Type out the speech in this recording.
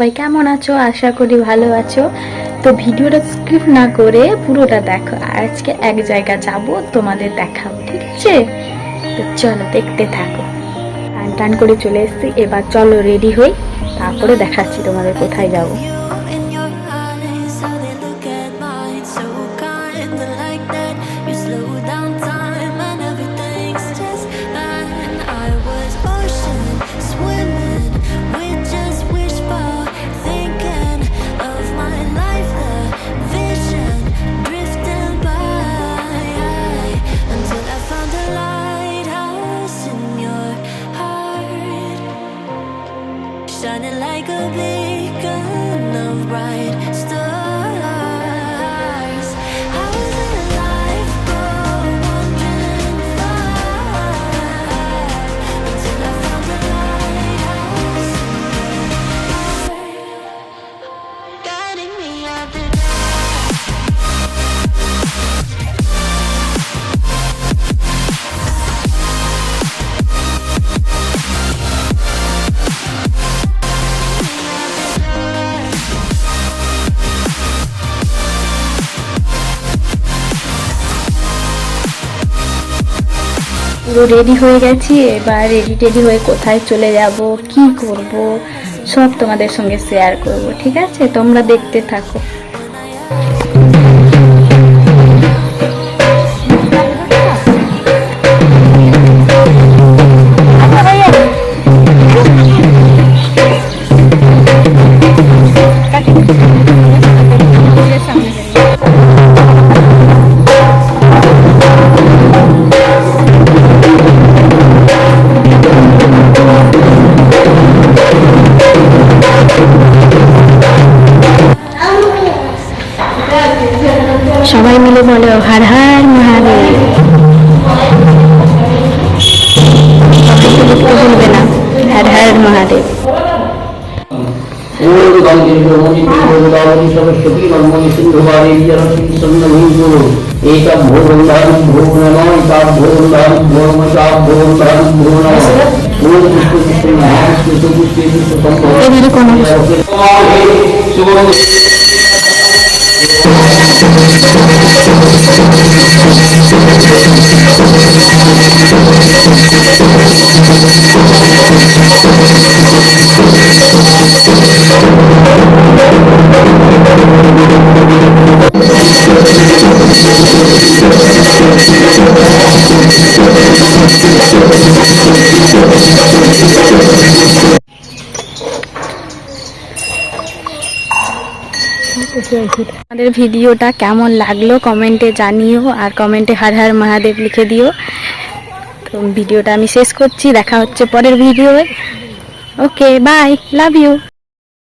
সবাই কেমন আছো? আশা করি ভালো আছো। তো ভিডিওটা স্কিপ না করে পুরোটা দেখো। আজকে এক জায়গা যাব, তোমাদের দেখাবো, ঠিক আছে? তো চলো দেখতে থাকো। টান টান করে চলে এসেছি, এবার চলো রেডি হই, তারপরে দেখাচ্ছি তোমাদের কোথায় যাব। Shining like a beacon of bright stars. I was in a life wandering far until I found the lighthouse guiding me out the পুরো রেডি হয়ে গেছি। এবার রেডি হয়ে কোথায় চলে যাব, কি করব, সব তোমাদের সঙ্গে শেয়ার করব, ঠিক আছে? তোমরা দেখতে থাকো। সবাই মিলে বলো হর হর মহাদেব। বলবে না, হর হর মহাদেব। আমাদের ভিডিওটা কেমন লাগলো কমেন্টে জানিও, আর কমেন্টে হর হর মহাদেব লিখে দিও। তো ভিডিওটা আমি শেষ করছি, দেখা হচ্ছে পরের ভিডিওয়ে। ওকে, বাই, লাভ ইউ।